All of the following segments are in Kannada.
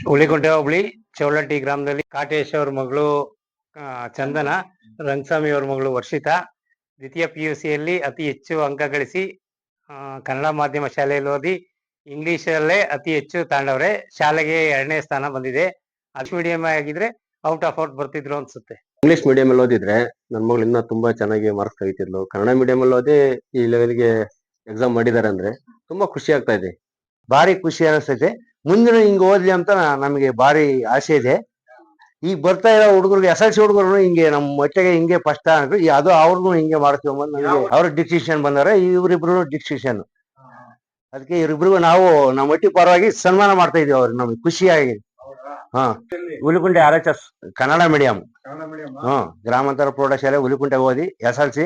ಹುಲಿಕುಂಟೆ ಹೋಬಳಿ ಚೌಲಟ್ಟಿ ಗ್ರಾಮದಲ್ಲಿ ಕಾಟೇಶ್ ಅವ್ರ ಮಗಳು ಚಂದನ, ರಂಗಸ್ವಾಮಿ ಅವ್ರ ಮಗಳು ವರ್ಷಿತಾ ದ್ವಿತೀಯ PUC ಯಲ್ಲಿ ಅತಿ ಹೆಚ್ಚು ಅಂಕ ಗಳಿಸಿ ಕನ್ನಡ ಮಾಧ್ಯಮ ಶಾಲೆಯಲ್ಲಿ ಓದಿ ಇಂಗ್ಲಿಷಲ್ಲೇ ಅತಿ ಹೆಚ್ಚು ತಾಂಡವ್ರೆ. ಶಾಲೆಗೆ 2ನೇ ಸ್ಥಾನ ಬಂದಿದೆ. ಇಂಗ್ಲಿಷ್ ಮೀಡಿಯಂ ಆಗಿದ್ರೆ ಔಟ್ ಆಫ್ ಔಟ್ ಬರ್ತಿದ್ರು ಅನ್ಸುತ್ತೆ. ಇಂಗ್ಲಿಷ್ ಮೀಡಿಯಂ ಅಲ್ಲಿ ಓದಿದ್ರೆ ನನ್ನ ಮಗಳು ಇನ್ನ ತುಂಬಾ ಚೆನ್ನಾಗಿ ಮಾರ್ಕ್ಸ್ ತೆಗಿತಿದ್ಲು. ಕನ್ನಡ ಮೀಡಿಯಂ ಅಲ್ಲಿ ಓದಿ ಈ ಲೆವೆಲ್ಗೆ ಎಕ್ಸಾಮ್ ಮಾಡಿದಾರೆ ಅಂದ್ರೆ ತುಂಬಾ ಖುಷಿ ಆಗ್ತಾ ಇದೆ. ಭಾರಿ ಖುಷಿ ಅನಿಸ್ತೈತೆ. ಮುಂದಿನ ಹಿಂಗ್ ಓದ್ಲಿ ಅಂತ ನಮಗೆ ಭಾರಿ ಆಸೆ ಇದೆ. ಈಗ ಬರ್ತಾ ಇರೋ ಹುಡುಗರಿಗೆ SLC ಹುಡುಗರು ಹಿಂಗೆ ನಮ್ಮ ಮಟ್ಟಿಗೆ ಹಿಂಗೆ ಫಸ್ಟ್ ಅಂದ್ರೆ ಅದು ಅವ್ರಿಗೂ ಹಿಂಗೆ ಮಾಡ್ಕೊಂಬಂದು ನನಗೆ ಅವ್ರ ಡಿಸ್ಟಿಂಕ್ಷನ್ ಬಂದಾರೆ. ಇವರಿಬ್ರು ಡಿಸ್ಟಿಂಕ್ಷನ್, ಅದಕ್ಕೆ ಇವರಿಬ್ರಿಗೂ ನಾವು ನಮ್ಮ ಮಟ್ಟಿ ಪರವಾಗಿ ಸನ್ಮಾನ ಮಾಡ್ತಾ ಇದೀವಿ. ಅವ್ರಿಗೆ ನಮ್ಗೆ ಖುಷಿಯಾಗಿ. ಹುಲಿಕುಂಟೆ RHS ಕನ್ನಡ ಮೀಡಿಯಂ, ಗ್ರಾಮಾಂತರ ಪ್ರೌಢಶಾಲೆ ಹುಲಿಕುಂಟೆ ಓದಿ SLC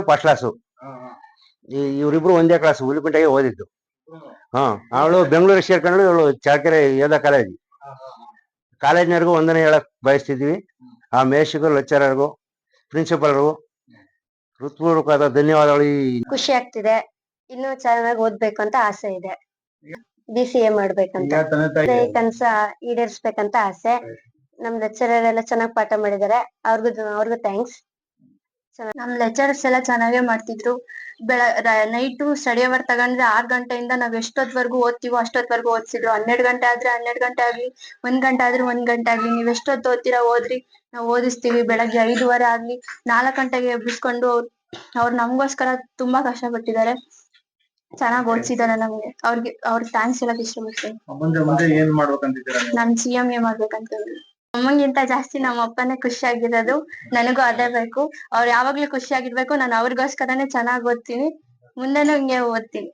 ಫಸ್ಟ್ ಕ್ಲಾಸು. ಇವರಿಬ್ರು ಒಂದೇ ಕ್ಲಾಸ್ ಹುಲಿಕುಂಟೆಗೆ ಓದಿದ್ದು. ಅವಳು ಬೆಂಗಳೂರಿಗೆ ಸೇರ್ಕೊಂಡು ಇವಳು ಚಾಕೆರೆ ಯೋಧ ಕಾಲೇಜ್ನವ್ರಿಗೂ ವಂದನೆ ಹೇಳಕ್ ಬಯಸ್ತಿದ್ವಿ. ಆ ಮೇಷಿಗೂ, ಲೆಕ್ಚರರ್ಗೂ, ಪ್ರಿನ್ಸಿಪಲ್ಗೂ ಹೃತ್ಪೂರ್ವಕವಾದ ಧನ್ಯವಾದಗಳು. ಖುಷಿ ಆಗ್ತಿದೆ. ಇನ್ನೂ ಚೆನ್ನಾಗಿ ಓದ್ಬೇಕು ಅಂತ ಆಸೆ ಇದೆ. BCA ಮಾಡ್ಬೇಕಂತ ಕನಸ ಈಡೇರಿಸ್ಬೇಕಂತ ಆಸೆ. ನಮ್ ಲೆಕ್ಚರರ್ ಎಲ್ಲ ಚೆನ್ನಾಗಿ ಪಾಠ ಮಾಡಿದ್ದಾರೆ. ಅವ್ರಿಗೂ ಥ್ಯಾಂಕ್ಸ್. ನಮ್ ಲೆಕ್ಚರರ್ಸ್ ಎಲ್ಲ ಚೆನ್ನಾಗೇ ಮಾಡ್ತಿದ್ರು. ನೈಟು ಸ್ಟಡಿ ಅವರ್ ತಗೊಂಡ್ರೆ 6 ಗಂಟೆಯಿಂದ ನಾವ್ ಎಷ್ಟೊತ್ವರೆಗೂ ಓದ್ತೀವೋ ಅಷ್ಟೊತ್ವರೆಗೂ ಓದ್ಸಿದ್ರು. 12 ಗಂಟೆ ಆದ್ರೆ 12 ಗಂಟೆ ಆಗ್ಲಿ, 1 ಗಂಟೆ ಆದ್ರೆ 1 ಗಂಟೆ ಆಗ್ಲಿ, ನೀವ್ ಎಷ್ಟೊತ್ತು ಓದ್ತೀರಾ ಓದ್ರಿ, ನಾವ್ ಓದಿಸ್ತೀವಿ. ಬೆಳಗ್ಗೆ 5:15 ಆಗ್ಲಿ 4 ಗಂಟೆಗೆ ಎಬ್ಬಿಸ್ಕೊಂಡು ಅವ್ರು ನಮ್ಗೋಸ್ಕರ ತುಂಬಾ ಕಷ್ಟ ಪಟ್ಟಿದ್ದಾರೆ. ಚೆನ್ನಾಗಿ ಓದಿಸಿದಾರೆ ನಮ್ಗೆ. ಅವ್ರಿಗೆ ಥ್ಯಾಂಕ್ಸ್ ಹೇಳಕ್ ಇಷ್ಟಪಡ್ತೀನಿ. ನಾನ್ CMA ಮಾಡ್ಬೇಕಂತ. ಅಮ್ಮಂಗಿಂತ ಜಾಸ್ತಿ ನಮ್ಮ ಅಪ್ಪನೇ ಖುಷಿಯಾಗಿರೋದು. ನನಗೂ ಅದೇ ಬೇಕು. ಅವ್ರು ಯಾವಾಗ್ಲೂ ಖುಷಿಯಾಗಿರ್ಬೇಕು. ನಾನು ಅವ್ರಿಗೋಸ್ಕರನೇ ಚೆನ್ನಾಗಿ ಓದ್ತೀನಿ. ಮುಂದೆನೂ ಹಿಂಗೆ ಓದ್ತೀನಿ.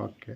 ಓಕೆ